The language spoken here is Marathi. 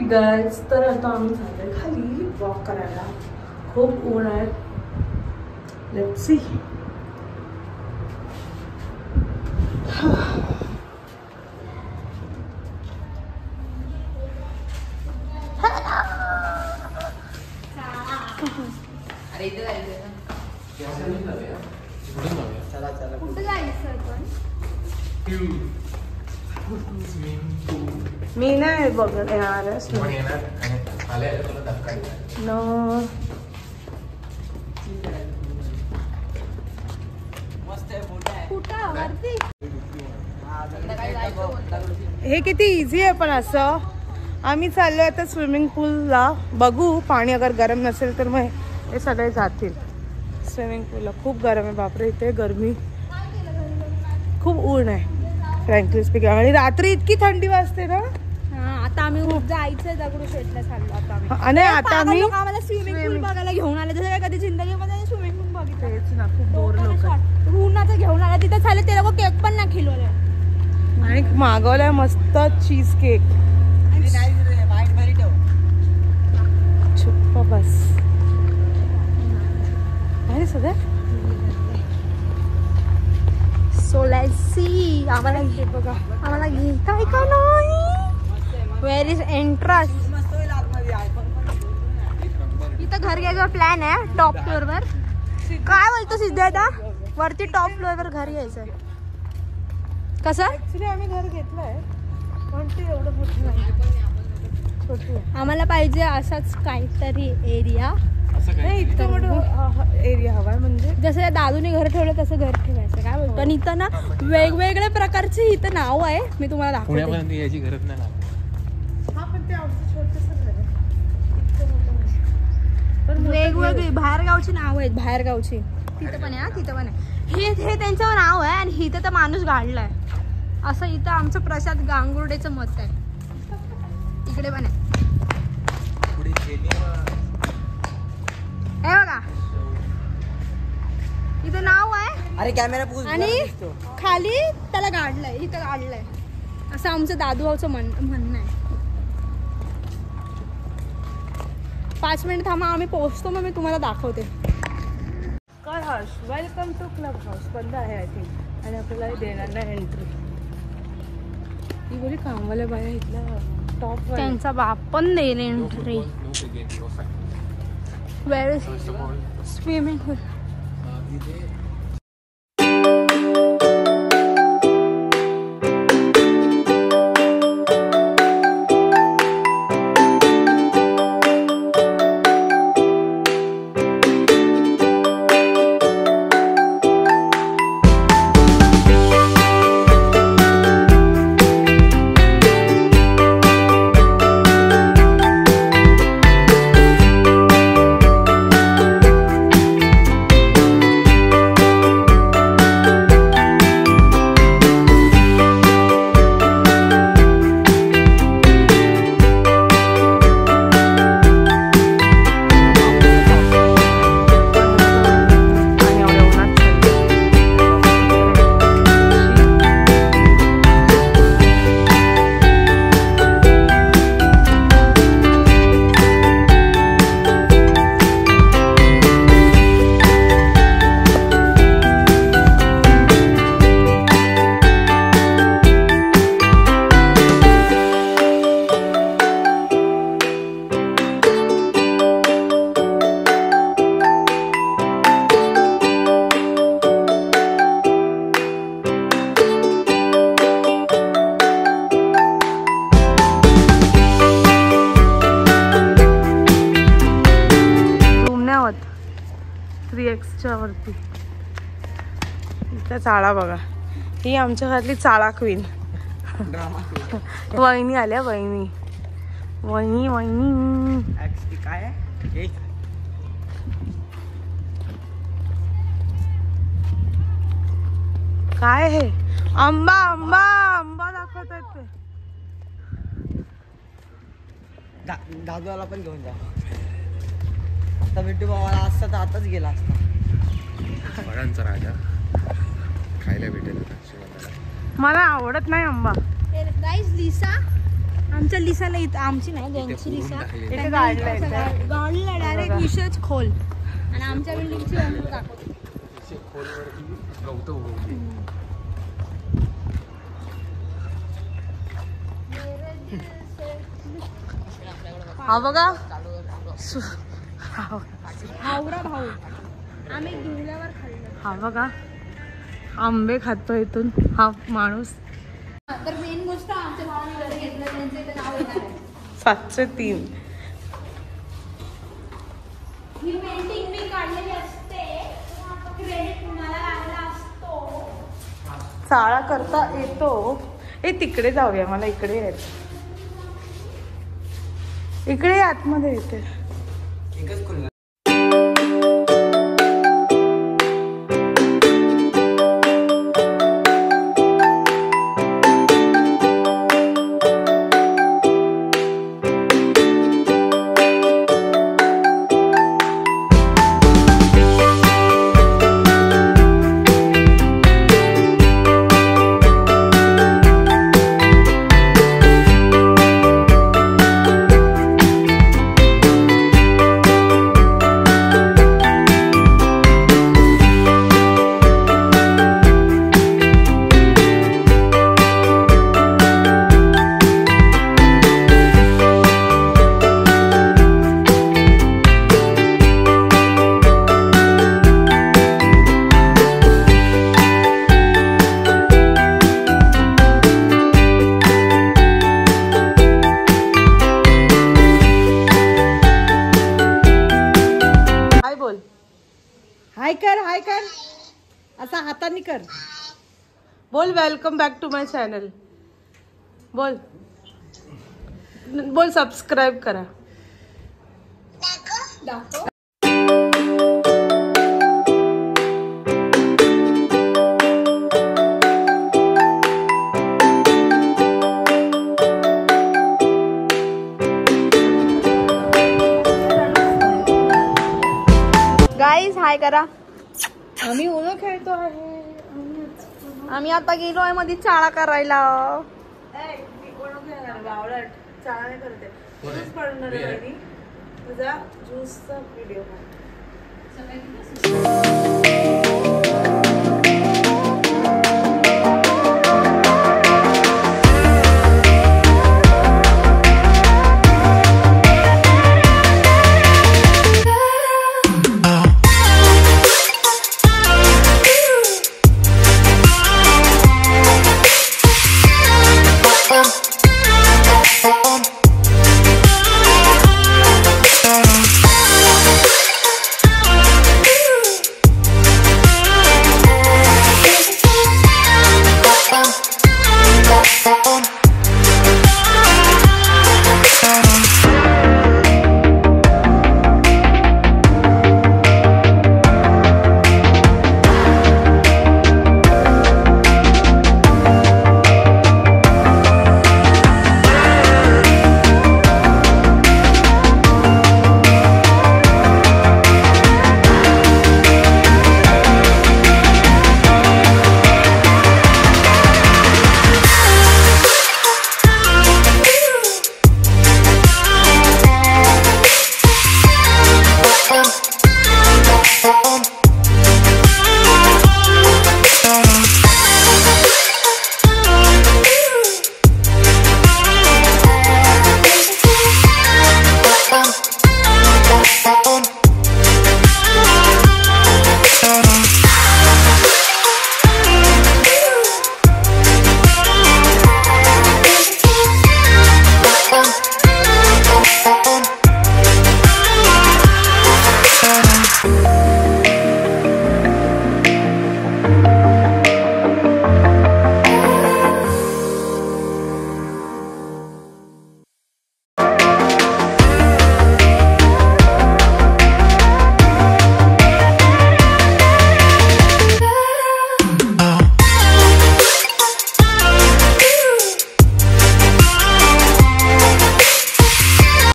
गाइस, तर आता आम्ही चाललोय खाली वॉक करायला. खूप ऊन आहे. Let's see. कुठे जायचं पण? मी नाही बघत येणार नो. हे किती इझी आहे पण असं. आम्ही चाललोय आता स्विमिंग पूलला. बघू पाणी अगर गरम नसेल तर मग हे सगळे जातील स्विमिंग पूलला. खूप गरम आहे बापरे, इथे गरमी खूप ऊन आहे फ्रँकली स्पीकिंग. आणि रात्री इतकी थंडी वाजते ना. आता आम्ही जायचं दगडूशेठला चाललो आता आम्ही. आणि आता आम्ही आम्हाला स्विमिंग पूल बघायला घेऊन आले. जसं काय कधी जिंदगीमध्ये स्विमिंग पूल बघितलं तेच ना. खूप बोर लोक उन्हाचं घेऊन आला. तिथं झालं ते लोक केक पण नाही खिलवले. आणि मागवलाय मस्त चीज केक. चुप्प बस. अरे सगळं सो लेट्स सी. आम्हाला बघा, आम्हाला काय का नाही. Where is entrance? इथं घर घ्यायचा प्लॅन आहे टॉप फ्लोअर वर. काय बोलतो सिद्धार्थ? वरती टॉप फ्लोअर वर घर घ्यायचं. कसं? ऍक्च्युली आम्ही घर घेतलंय पण ते एवढं मोठं नाही, छोटी आहे. आम्हाला पाहिजे असाच काहीतरी एरिया. नाही इतकं मोठं एरिया हवाय. म्हणजे जसं दादूने घर ठेवलं तसं घर ठेवायचं. काय बोलतो? आणि इथं ना वेगवेगळ्या प्रकारचे इथं नाव आहे. मी तुम्हाला दाखवते. पुण्यापर्यंत यायची गरज नाही. हा पण ते आमचं छोटंसं घर आहे. इतकं मोठं पण वेगवेगळी बाहेरगावची नाव आहेत. बाहेरगावची तिथं पण आहे. तिथं पण आहे. हे त्यांचं नाव आहे. आणि इथं तर माणूस गाडलाय असं. इथं आमचं प्रसाद गांगुर्डेचं मत आहे. इकडे पण आहे. हे बघा इथं नाव आहे. अरे कॅमेरा आणि खाली त्याला गाडलंय. इथं गाडलंय असं आमचं दादूभाऊचं म्हणणं आहे. 5 मिनिट थांबा, आम्ही पोहोचतो. मग मी तुम्हाला दाखवते. काय house. Welcome to club house. बंद आहे आय थिंक. आणि आपल्याला देणार नाही एंट्री. ही बोली कामवाल्या बाया इथल्या टॉप. त्यांचा बाप पण देईल एंट्री. वेअर इज स्विमिंग पूल? आहोत 3x वरती. इथं चाळा बघा. ही आमच्या घरातली चाळा क्वीन वहिनी आल्या. वहिनी वहिनी वहिनी काय आहे काय हे? आंबा आंबा आंबा दाखवत आहेत ते. दादूला पण घेऊन जा. आता बिट्टू बाबाला असता तर आताच गेला असता. फळांचा राजा खायला भेटेल. मला आवडत नाही आंबा. गाइस लिसा आमच्या लिसाला इथं आमची नाही त्यांची लिसा इथे गाडलंय इथे. गाडीला डायरेक्ट विषयच खोल आणि आमच्या बिल्डिंगची ओनर दाखवतो. हा बघा हावरा भाऊ आम्ही गिरल्यावर खाल्लं. हा बघा आंबे खातो इथून हा माणूस. तर मेन गोष्ट आमच्या भावाने घरी घेतलं त्यांचं इथं नाव येणार आहे. 703. ही पेंटिंग मी काढलेली असते क्रेडिट कुणाला लागला असतो. चाळा करता येतो. ए तिकडे जाऊया मला इकडे यायचं. इकडे आतमध्ये येते. एकच खोल. हाय कर असा हाताने कर. बोल welcome back to my channel. बोल बोल सबस्क्राईब करा. दाखव. गाईज हाय करा. आम्ही उनो खेळतो आहे. आम्ही आता गेलोय मध्ये चाळा करायला. बावळट चाळा नाही करते. ज्यूस पडणार आहे बहिणी. तुझा ज्यूसचा व्हिडिओ.